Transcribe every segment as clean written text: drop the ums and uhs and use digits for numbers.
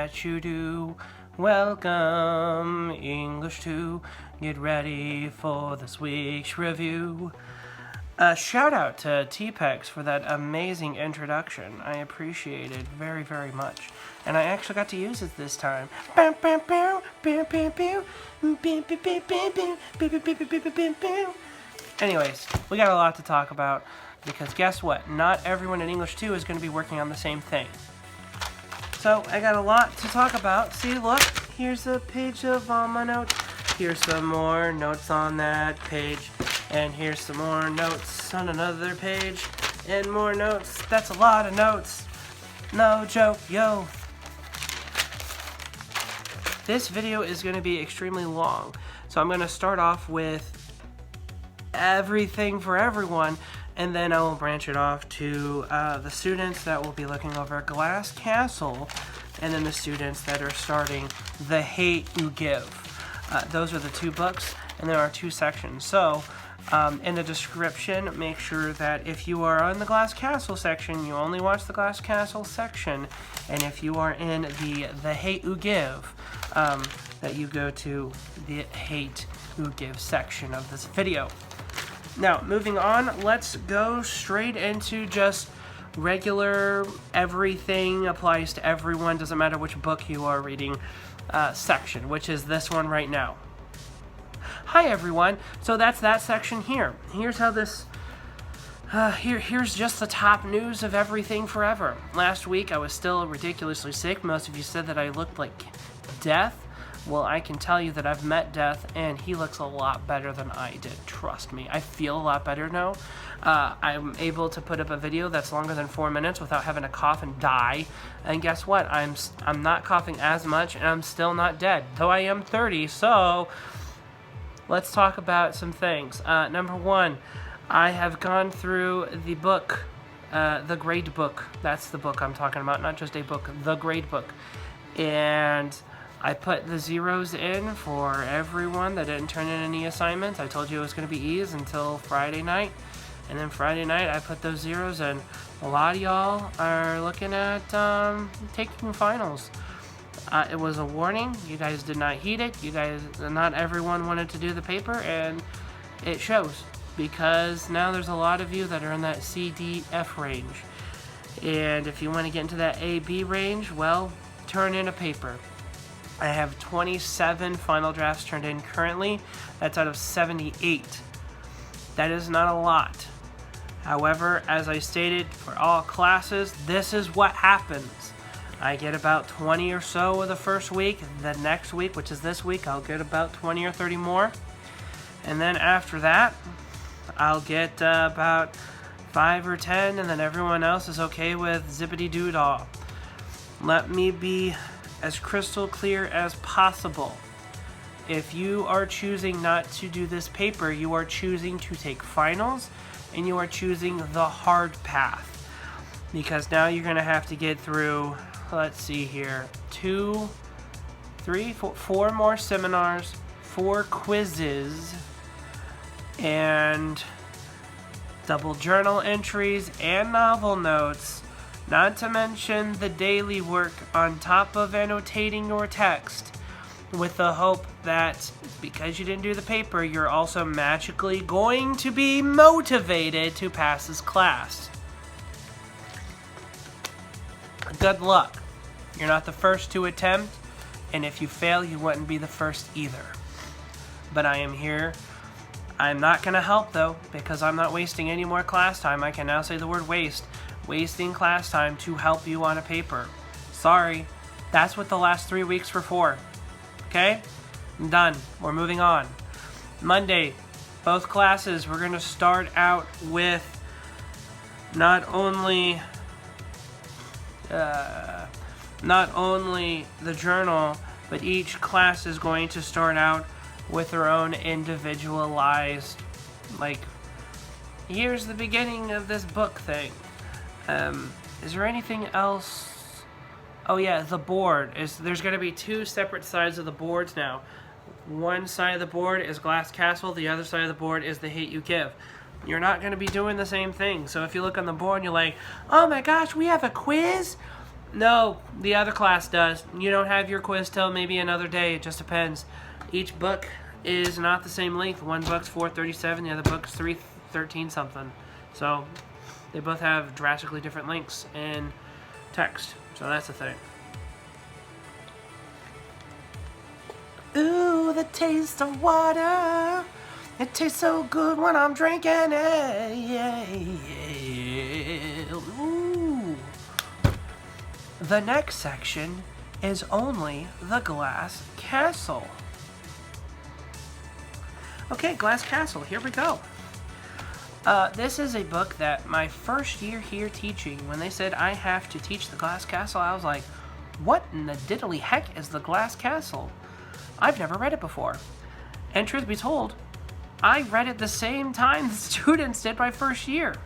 that you do. Welcome, English 2. Get ready for this week's review. Shout out to T-Pex for that amazing introduction. I appreciate it very, very much. And I actually got to use it this time. Anyways, we got a lot to talk about because guess what? Not everyone in English 2 is going to be working on the same thing. So I got a lot to talk about. See, look, here's a page of my notes. Here's some more notes on that page. And here's some more notes on another page. And more notes. That's a lot of notes. No joke, yo. This video is going to be extremely long. So I'm going to start off with everything for everyone. And then I will branch it off to the students that will be looking over Glass Castle. And then the students that are starting The Hate U Give. Those are the two books. And there are two sections. So in the description, make sure that if you are on the Glass Castle section, you only watch the Glass Castle section, and if you are in the Hate U Give, that you go to the Hate U Give section of this video. Now, moving on, let's go straight into just regular everything applies to everyone, doesn't matter which book you are reading section, which is this one right now. Hi everyone, so that's that section here. Here's how this, here's just the top news of everything forever. Last week I was still ridiculously sick. Most of you said that I looked like death. Well, I can tell you that I've met Death and he looks a lot better than I did. Trust me, I feel a lot better now. I'm able to put up a video that's longer than 4 minutes without having to cough and die. And guess what? I'm not coughing as much and I'm still not dead, though I am 30, so let's talk about some things. Number one, I have gone through the book, The Grade Book. That's the book I'm talking about, not just a book, The Grade Book. And I put the zeros in for everyone that didn't turn in any assignments. I told you it was going to be E's until Friday night. And then Friday night, I put those zeros in. A lot of y'all are looking at taking finals. It was a warning. You guys did not heed it. Not everyone wanted to do the paper, and it shows because now there's a lot of you that are in that C, D, F range. And if you want to get into that A, B range, well, turn in a paper. I have 27 final drafts turned in currently. That's out of 78. That is not a lot. However, as I stated, for all classes, this is what happens. I get about 20 or so of the first week. The next week, which is this week, I'll get about 20 or 30 more. And then after that, I'll get about 5 or 10, and then everyone else is okay with zippity-doo-dah. Let me be as crystal clear as possible. If you are choosing not to do this paper, you are choosing to take finals, and you are choosing the hard path. Because now you're going to have to get through, let's see here, 2, 3, 4 more seminars, 4 quizzes, and double journal entries and novel notes, not to mention the daily work on top of annotating your text, with the hope that because you didn't do the paper, you're also magically going to be motivated to pass this class. Good luck. You're not the first to attempt, and if you fail, you wouldn't be the first either. But I am here. I'm not going to help, though, because I'm not wasting any more class time. I can now say the word waste. Wasting class time to help you on a paper. Sorry. That's what the last 3 weeks were for. Okay? I'm done. We're moving on. Monday, both classes, we're going to start out with not only the journal, but each class is going to start out with their own individualized, like, here's the beginning of this book thing. Is there anything else? Oh yeah, the board. There's going to be 2 separate sides of the boards now. One side of the board is Glass Castle, the other side of the board is The Hate U Give. You're not going to be doing the same thing. So if you look on the board and you're like, oh my gosh, we have a quiz? No, the other class does. You don't have your quiz till maybe another day. It just depends. Each book is not the same length. One book's 437, the other book's 313 something. So they both have drastically different lengths in text. So that's the thing. Ooh, the taste of water. It tastes so good when I'm drinking it. Yeah, yeah. Ooh. The next section is only the Glass Castle. Okay, Glass Castle, here we go. This is a book that my first year here teaching, when they said I have to teach the Glass Castle, I was like, what in the diddly heck is the Glass Castle? I've never read it before. And truth be told, I read it the same time the students did my first year.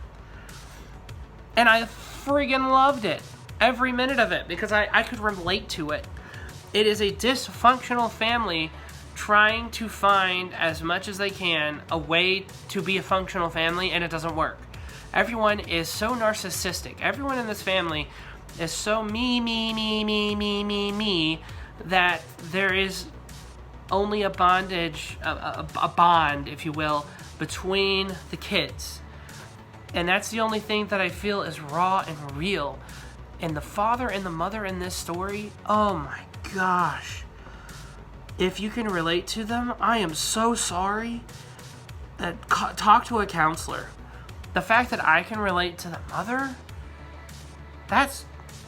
And I friggin' loved it. Every minute of it, because I could relate to it. It is a dysfunctional family trying to find, as much as they can, a way to be a functional family, and it doesn't work. Everyone is so narcissistic. Everyone in this family is so me, that there is only a bondage, a bond, if you will, between the kids. And that's the only thing that I feel is raw and real. And the father and the mother in this story, oh my gosh. If you can relate to them, I am so sorry. Talk to a counselor. The fact that I can relate to the mother, that's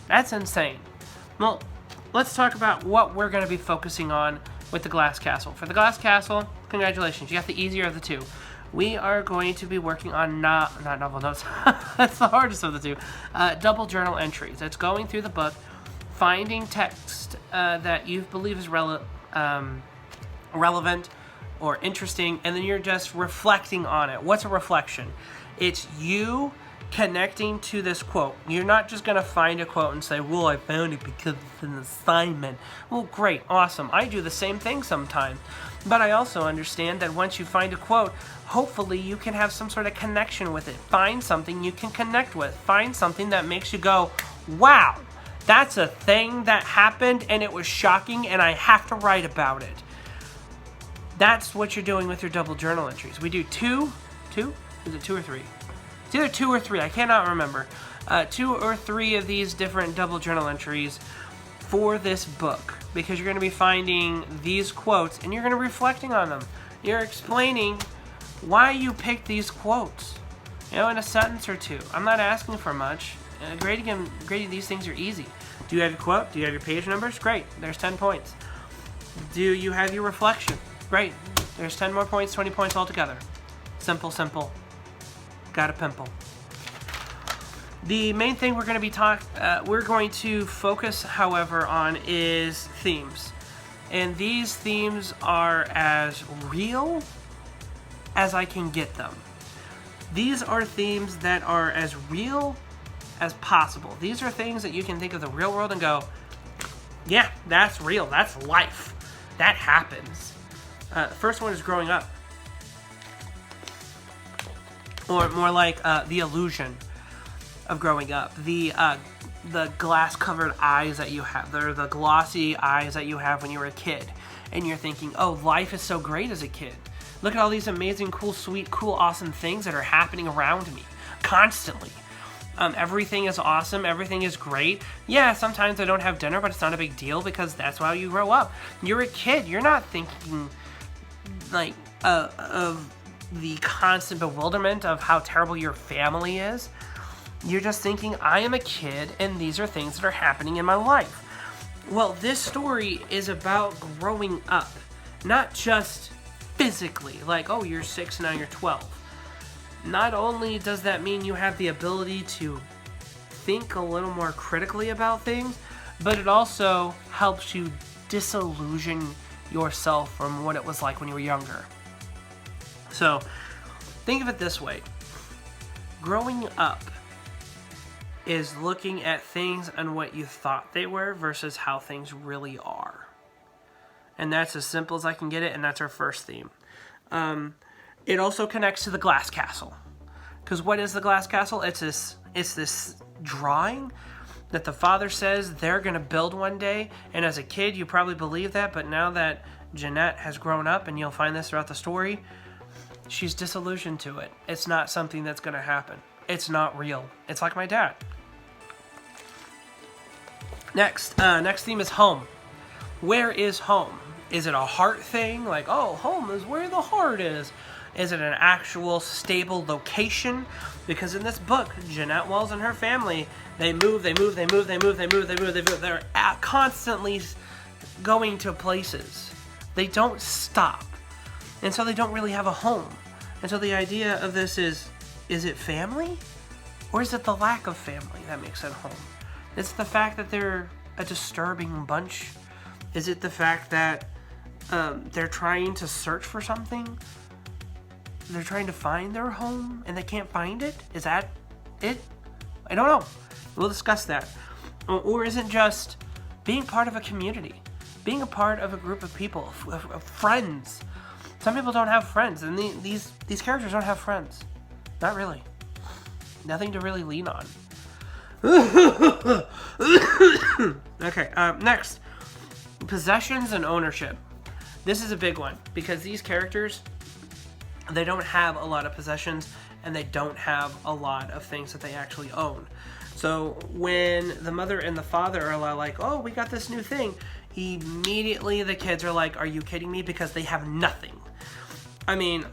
insane. Well, let's talk about what we're going to be focusing on with the Glass Castle. For the Glass Castle, congratulations, you got the easier of the two. We are going to be working on not novel notes. That's the hardest of the two. Double journal entries. It's going through the book, finding text that you believe is relevant or interesting, and then you're just reflecting on it. What's a reflection? It's you connecting to this quote. You're not just going to find a quote and say, well, I found it because it's an assignment. Well, great, awesome. I do the same thing sometimes. But I also understand that once you find a quote, hopefully you can have some sort of connection with it. Find something you can connect with. Find something that makes you go, wow, that's a thing that happened and it was shocking and I have to write about it. That's what you're doing with your double journal entries. We do two? Is it 2 or 3? It's either 2 or 3. I cannot remember. 2 or 3 of these different double journal entries for this book, because you're going to be finding these quotes and you're going to be reflecting on them. You're explaining why you picked these quotes, in a sentence or two. I'm not asking for much. Grading these things are easy. Do you have your quote? Do you have your page numbers? Great. There's 10 points. Do you have your reflection? Great. There's 10 more points, 20 points altogether. Simple. Got a pimple. The main thing we're going to focus, however, on is themes. And these themes are as real as I can get them. These are themes that are as real as possible. These are things that you can think of the real world and go, yeah, that's real. That's life. That happens. The first one is growing up. Or more like the illusion of growing up. The glass-covered eyes that you have. They're the glossy eyes that you have when you were a kid. And you're thinking, oh, life is so great as a kid. Look at all these amazing, cool, sweet, cool, awesome things that are happening around me constantly. Everything is awesome. Everything is great. Yeah, sometimes I don't have dinner, but it's not a big deal because that's how you grow up. You're a kid. You're not thinking like of the constant bewilderment of how terrible your family is. You're just thinking, I am a kid and these are things that are happening in my life. Well, this story is about growing up, not just physically, like, oh, you're 6, now you're 12. Not only does that mean you have the ability to think a little more critically about things, but it also helps you disillusion yourself from what it was like when you were younger. So, think of it this way. Growing up is looking at things and what you thought they were versus how things really are. And that's as simple as I can get it, and that's our first theme. It also connects to the Glass Castle. Because what is the Glass Castle? It's this drawing that the father says they're going to build one day. And as a kid, you probably believe that. But now that Jeanette has grown up, and you'll find this throughout the story, she's disillusioned to it. It's not something that's going to happen. It's not real. It's like my dad. Next theme is home. Where is home? Is it a heart thing? Like, oh, home is where the heart is. Is it an actual stable location? Because in this book, Jeanette Wells and her family, they move. They're constantly going to places. They don't stop. And so they don't really have a home. And so the idea of this is it family? Or is it the lack of family that makes it home? It's the fact that they're a disturbing bunch. Is it the fact that they're trying to search for something? They're trying to find their home and they can't find it? Is that it? I don't know. We'll discuss that. Or is it just being part of a community? Being a part of a group of people, of friends. Some people don't have friends, and these characters don't have friends. Not really. Nothing to really lean on. Okay, next. Possessions and ownership. This is a big one, because these characters, they don't have a lot of possessions, and they don't have a lot of things that they actually own. So when the mother and the father are like, oh, we got this new thing, immediately the kids are like, are you kidding me? Because they have nothing. I mean,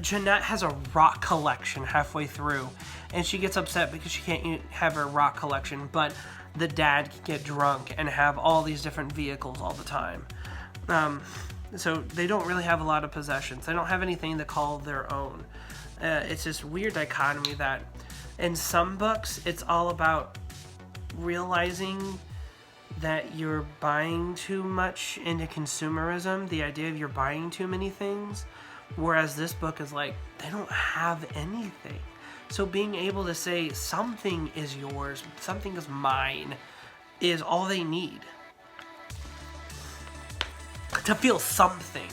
Jeanette has a rock collection halfway through, and she gets upset because she can't have her rock collection, but the dad can get drunk and have all these different vehicles all the time. So they don't really have a lot of possessions. They don't have anything to call their own. It's this weird dichotomy that in some books, it's all about realizing that you're buying too much into consumerism, the idea of you're buying too many things, whereas this book is like, they don't have anything. So being able to say something is yours, something is mine, is all they need. To feel something.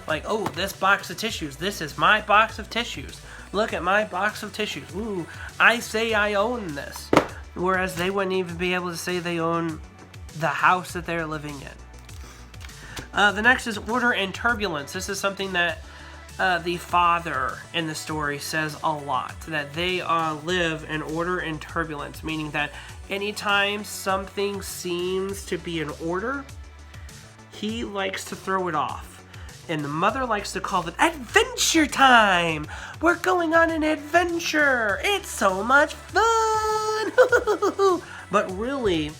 Like, oh, this box of tissues, this is my box of tissues. Look at my box of tissues. Ooh, I say I own this. Whereas they wouldn't even be able to say they own the house that they're living in. The next is order and turbulence. This is something that the father in the story says a lot. That they live in order and turbulence, meaning that anytime something seems to be in order, he likes to throw it off. And the mother likes to call it adventure time. We're going on an adventure. It's so much fun. But really,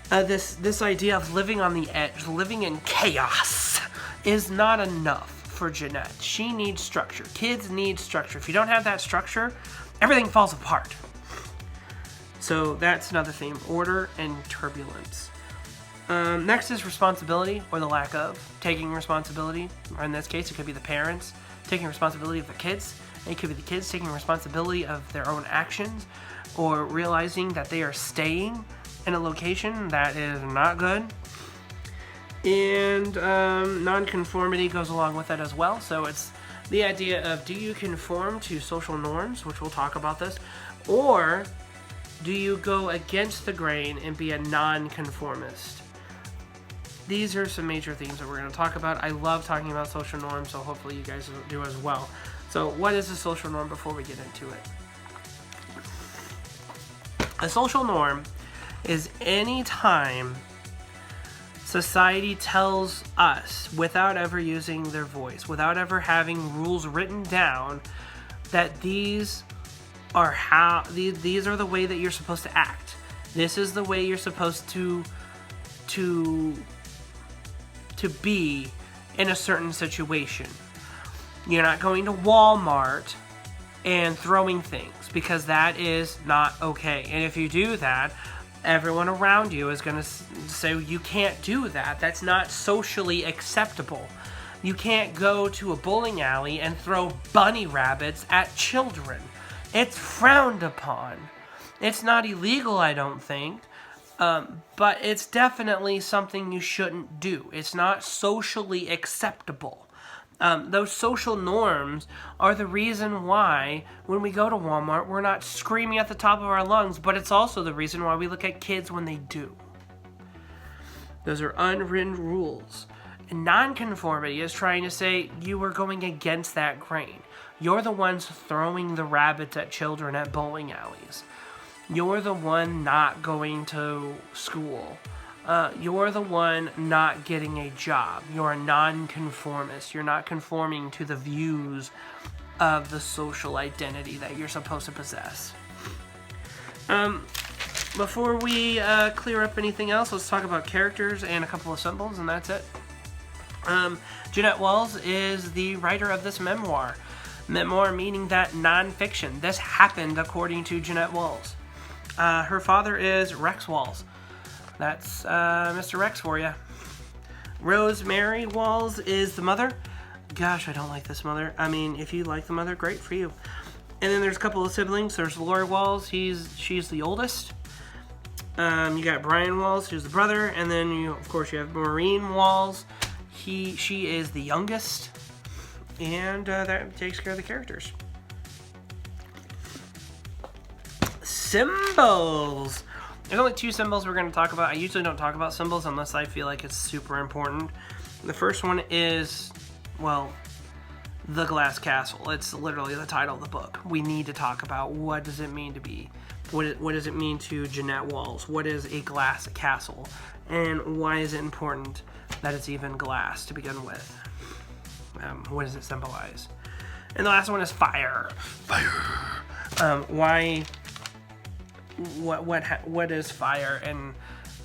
this idea of living on the edge, living in chaos, is not enough for Jeanette. She needs structure. Kids need structure. If you don't have that structure, everything falls apart. So that's another theme, order and turbulence. Next is responsibility, or the lack of. Taking responsibility, or in this case, it could be the parents taking responsibility of the kids. It could be the kids taking responsibility of their own actions, or realizing that they are staying in a location that is not good. And nonconformity goes along with that as well. So it's the idea of, do you conform to social norms, which we'll talk about this, or do you go against the grain and be a nonconformist? These are some major themes that we're going to talk about. I love talking about social norms, so hopefully you guys do as well. So what is a social norm before we get into it? A social norm is any time society tells us, without ever using their voice, without ever having rules written down, that these are the way that you're supposed to act. This is the way you're supposed to be in a certain situation. You're not going to Walmart and throwing things, because that is not okay. And if you do that, everyone around you is going to say, you can't do that. That's not socially acceptable. You can't go to a bowling alley and throw bunny rabbits at children. It's frowned upon. It's not illegal, I don't think. But it's definitely something you shouldn't do. It's not socially acceptable. Those social norms are the reason why when we go to Walmart, we're not screaming at the top of our lungs, but it's also the reason why we look at kids when they do. Those are unwritten rules. And nonconformity is trying to say you are going against that grain. You're the ones throwing the rabbits at children at bowling alleys. You're the one not going to school. You're the one not getting a job. You're a nonconformist. You're not conforming to the views of the social identity that you're supposed to possess. Before we clear up anything else, let's talk about characters and a couple of symbols, and that's it. Jeanette Walls is the writer of this memoir. Memoir meaning that nonfiction. This happened according to Jeanette Walls. Her father is Rex Walls. That's Mr. Rex for you. Rosemary Walls is the mother. Gosh, I don't like this mother. I mean, if you like the mother, great for you. And then there's a couple of siblings. There's Lori Walls. She's the oldest. You got Brian Walls, who's the brother, and then of course you have Maureen Walls. She is the youngest, and that takes care of the characters. Symbols. There's only 2 symbols we're going to talk about. I usually don't talk about symbols unless I feel like it's super important. The first one is, well, the glass castle. It's literally the title of the book. We need to talk about what does it mean to be, what does it mean to Jeanette Walls? What is a glass castle? And why is it important that it's even glass to begin with? What does it symbolize? And the last one is fire. Fire. Why? What is fire, and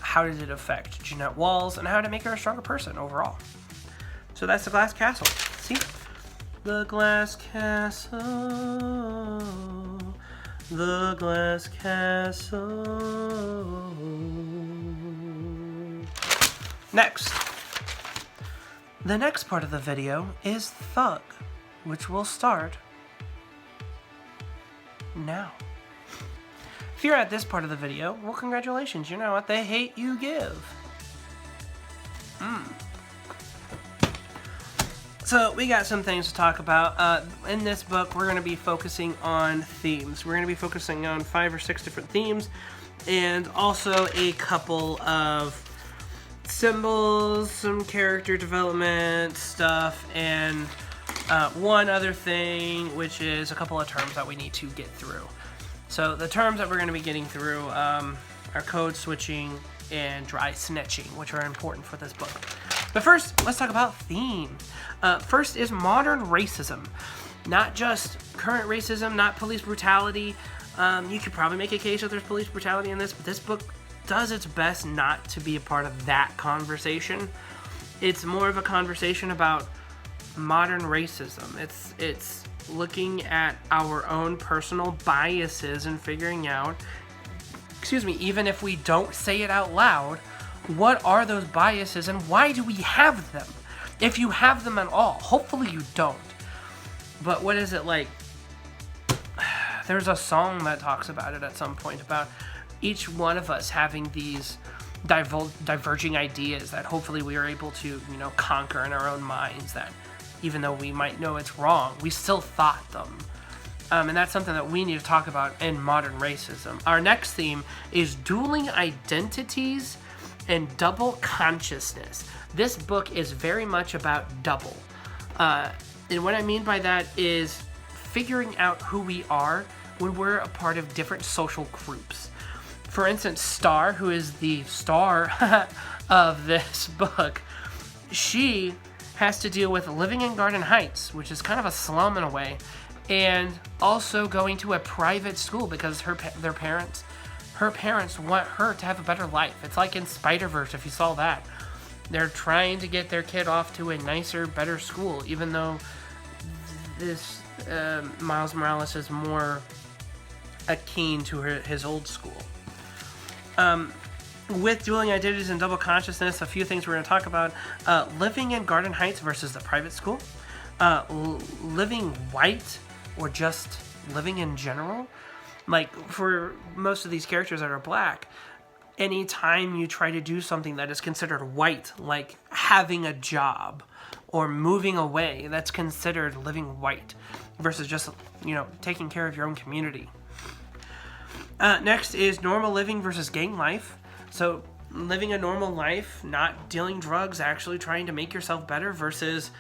how does it affect Jeanette Walls, and how did it make her a stronger person overall? So that's the glass castle. See? The glass castle. The glass castle. Next. The next part of the video is Thug, which will start now. If you're at this part of the video, well, congratulations. You're now at the Hate U Give. So we got some things to talk about. In this book, we're going to be focusing on themes. We're going to be focusing on 5 or 6 different themes, and also a couple of symbols, some character development stuff, and one other thing, which is a couple of terms that we need to get through. So the terms that we're going to be getting through are code switching and dry snitching, which are important for this book. But first, let's talk about themes. First is modern racism. Not just current racism, not police brutality. You could probably make a case that there's police brutality in this, but this book does its best not to be a part of that conversation. It's more of a conversation about modern racism. It's looking at our own personal biases and figuring out, even if we don't say it out loud, what are those biases and why do we have them? If you have them at all, hopefully you don't. But what is it like? There's a song that talks about it at some point, about each one of us having these diverging ideas that hopefully we are able to, conquer in our own minds, that even though we might know it's wrong, we still thought them. And that's something that we need to talk about in modern racism. Our next theme is dueling identities and double consciousness. This book is very much about double. And what I mean by that is figuring out who we are when we're a part of different social groups. For instance, Star, who is the star of this book, she has to deal with living in Garden Heights, which is kind of a slum in a way, and also going to a private school because her parents want her to have a better life. It's like in Spider-Verse, if you saw that. They're trying to get their kid off to a nicer, better school, even though this Miles Morales is more akin to his old school. With dueling identities and double consciousness, a few things we're going to talk about. Living in Garden Heights versus the private school. Living white or just living in general. Like, for most of these characters that are black, anytime you try to do something that is considered white, like having a job or moving away, that's considered living white versus just, taking care of your own community. Next is normal living versus gang life. So living a normal life, not dealing drugs, actually trying to make yourself better, versus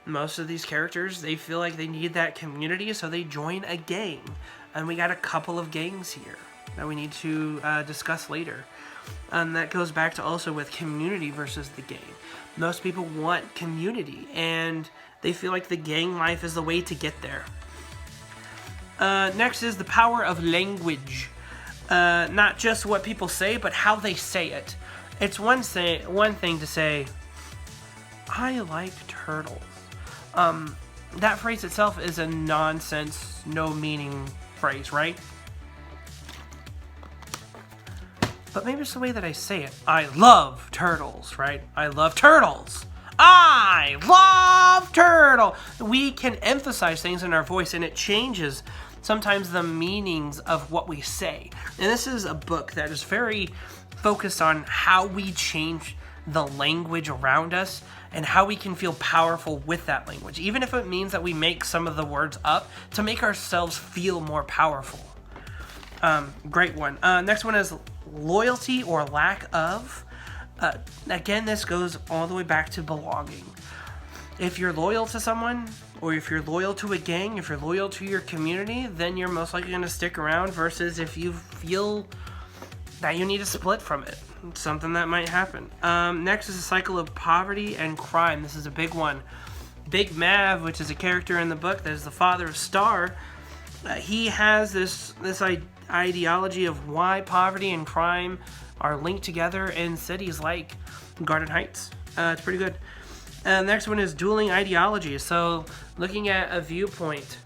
most of these characters, they feel like they need that community, so they join a gang. And we got a couple of gangs here that we need to discuss later. And that goes back to also with community versus the gang. Most people want community, and they feel like the gang life is the way to get there. Next is the power of language. Not just what people say, but how they say it. It's one thing to say, I like turtles. That phrase itself is a nonsense, no meaning phrase, right? But maybe it's the way that I say it. I love turtles, right? I love turtles. I love turtle. We can emphasize things in our voice, and it changes sometimes the meanings of what we say. And this is a book that is very focused on how we change the language around us and how we can feel powerful with that language, even if it means that we make some of the words up to make ourselves feel more powerful. Great one. Next one is loyalty or lack of. Again, this goes all the way back to belonging. If you're loyal to someone, or if you're loyal to a gang, if you're loyal to your community, then you're most likely going to stick around, versus if you feel that you need to split from it. It's something that might happen. Next is a cycle of poverty and crime. This is a big one. Big Mav, which is a character in the book that is the father of Star, he has this ideology of why poverty and crime are linked together in cities like Garden Heights. It's pretty good. Next one is dueling ideologies. So looking at a viewpoint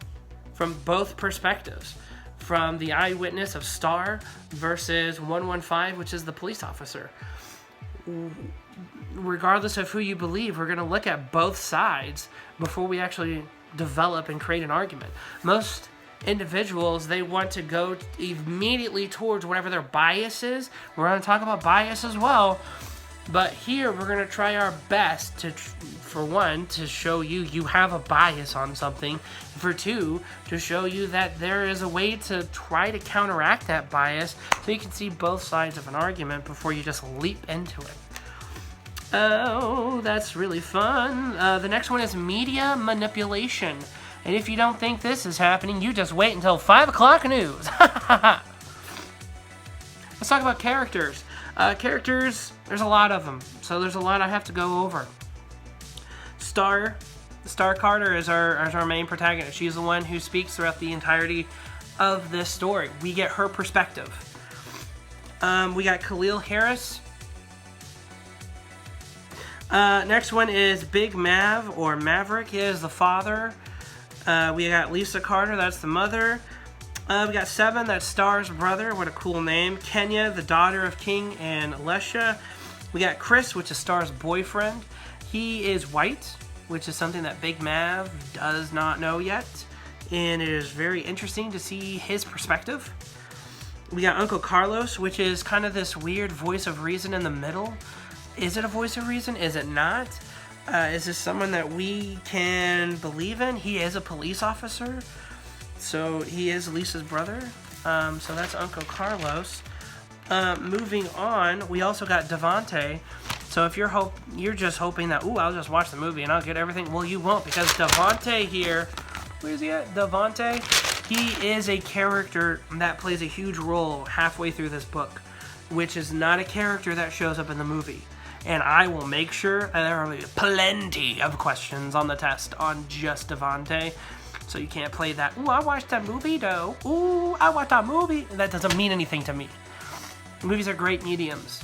from both perspectives, from the eyewitness of Star versus 115, which is the police officer. Regardless of who you believe, we're going to look at both sides before we actually develop and create an argument. Most individuals, they want to go immediately towards whatever their bias is. We're going to talk about bias as well. But here, we're going to try our best to, for one, to show you have a bias on something. For two, to show you that there is a way to try to counteract that bias so you can see both sides of an argument before you just leap into it. Oh, that's really fun. The next one is media manipulation. And if you don't think this is happening, you just wait until 5 o'clock news. Let's talk about characters. Characters, there's a lot of them, so there's a lot I have to go over. Star Carter is our main protagonist. She's the one who speaks throughout the entirety of this story. We get her perspective. We got Khalil Harris. Next one is Big Mav, or Maverick. He is the father. We got Lisa Carter, that's the mother. We got Seven, that's Star's brother. What a cool name. Kenya, the daughter of King and Lesha. We got Chris, which is Star's boyfriend. He is white, which is something that Big Mav does not know yet. And it is very interesting to see his perspective. We got Uncle Carlos, which is kind of this weird voice of reason in the middle. Is it a voice of reason? Is it not? Is this someone that we can believe in? He is a police officer. So he is Lisa's brother. So that's Uncle Carlos. Moving on, we also got Devontae. So if you're just hoping that, I'll just watch the movie and I'll get everything. Well, you won't, because Devontae here, where's he at? Devontae, he is a character that plays a huge role halfway through this book, which is not a character that shows up in the movie. And I will make sure there will be plenty of questions on the test on just Devontae. So you can't play that, I watched that movie though. I watched that movie. That doesn't mean anything to me. Movies are great mediums.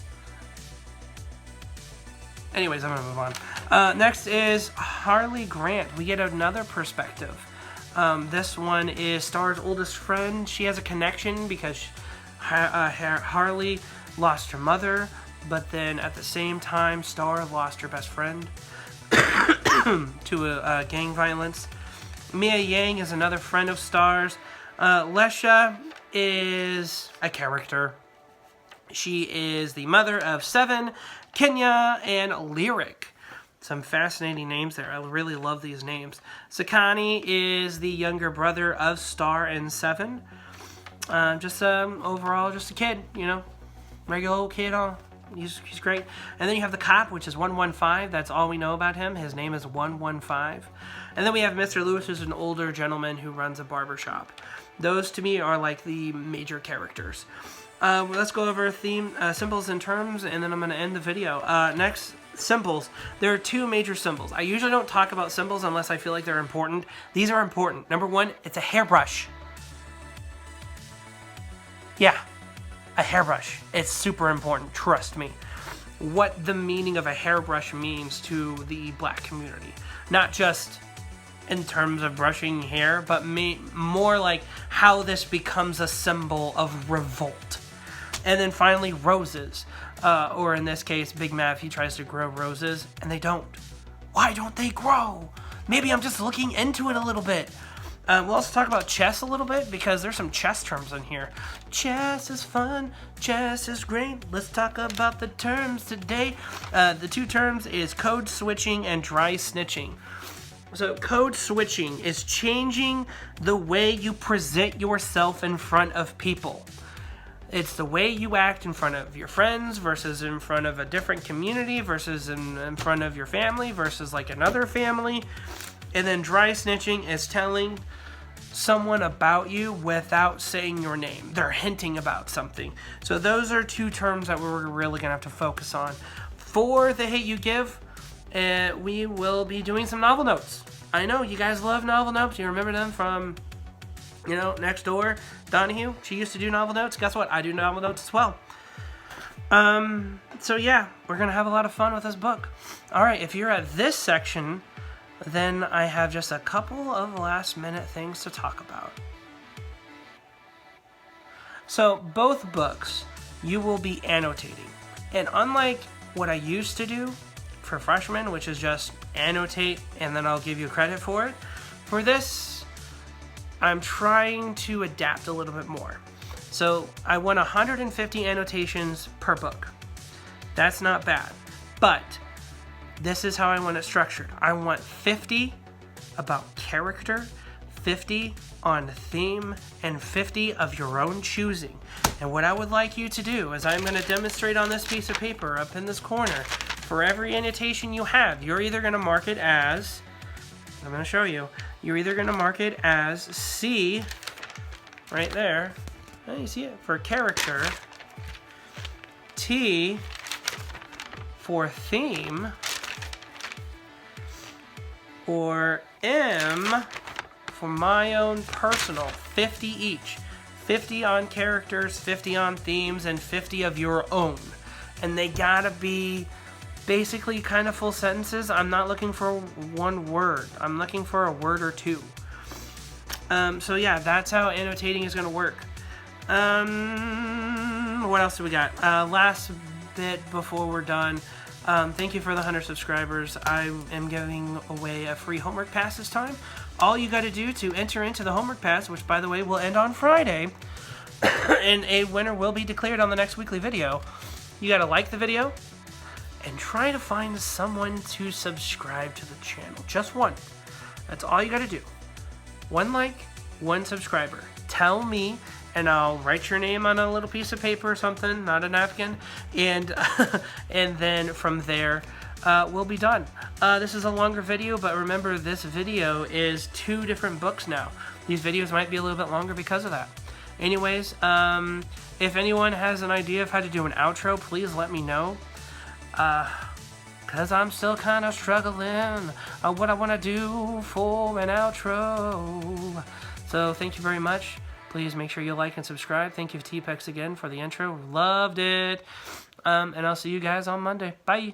Anyways, I'm gonna move on. Next is Harley Grant. We get another perspective. This one is Star's oldest friend. She has a connection because Harley lost her mother, but then at the same time, Star lost her best friend to gang violence. Mia Yang is another friend of Star's. Lesha is a character. She is the mother of Seven, Kenya, and Lyric. Some fascinating names there. I really love these names. Sakani is the younger brother of Star and Seven. Overall, just a kid, you know, regular old kid. He's great. And then you have the cop, which is 115. That's all we know about him. His name is 115. And then we have Mr. Lewis, who's an older gentleman who runs a barbershop. Those, to me, are like the major characters. Let's go over symbols and terms, and then I'm going to end the video. Next, symbols. There are two major symbols. I usually don't talk about symbols unless I feel like they're important. These are important. Number one, it's a hairbrush. Yeah, a hairbrush. It's super important, trust me. What the meaning of a hairbrush means to the black community. Not just in terms of brushing hair, but more like how this becomes a symbol of revolt. And then finally, roses. Or in this case, Big Mav, he tries to grow roses, and they don't. Why don't they grow? Maybe I'm just looking into it a little bit. We'll also talk about chess a little bit, because there's some chess terms in here. Chess is fun, chess is great. Let's talk about the terms today. The two terms is code switching and dry snitching. So code switching is changing the way you present yourself in front of people. It's the way you act in front of your friends versus in front of a different community versus in front of your family versus like another family. And then dry snitching is telling someone about you without saying your name. They're hinting about something. So those are two terms that we're really going to have to focus on. For The Hate U Give, we will be doing some novel notes. I know you guys love novel notes. You remember them from, you know, next door. Donahue, she used to do novel notes. Guess what? I do novel notes as well. So yeah, we're going to have a lot of fun with this book. All right, if you're at this section, then I have just a couple of last minute things to talk about. So both books, you will be annotating. And unlike what I used to do for freshmen, which is just annotate and then I'll give you credit for it, for this, I'm trying to adapt a little bit more. So I want 150 annotations per book. That's not bad. But this is how I want it structured. I want 50 about character, 50 on theme, and 50 of your own choosing. And what I would like you to do is I'm going to demonstrate on this piece of paper up in this corner. For every annotation you have, you're either going to mark it as, I'm going to show you, you're either going to mark it as C, right there, oh, you see it, for character, T for theme, or M for my own personal, 50 each. 50 on characters, 50 on themes, and 50 of your own. And they gotta be basically kind of full sentences. I'm not looking for one word. I'm looking for a word or two. So yeah, that's how annotating is gonna work. What else do we got? Last bit before we're done. Thank you for the 100 subscribers. I am giving away a free homework pass this time. All you got to do to enter into the homework pass, which by the way will end on Friday, and a winner will be declared on the next weekly video, you got to like the video and try to find someone to subscribe to the channel. Just one. That's all you got to do. One like, one subscriber. Tell me, and I'll write your name on a little piece of paper or something, not a napkin, and and then from there, we'll be done. This is a longer video, but remember this video is 2 different books now. These videos might be a little bit longer because of that. Anyways, if anyone has an idea of how to do an outro, please let me know. Cause I'm still kind of struggling on what I want to do for an outro. So thank you very much. Please make sure you like and subscribe. Thank you, T-Pex, again for the intro. Loved it. And I'll see you guys on Monday. Bye.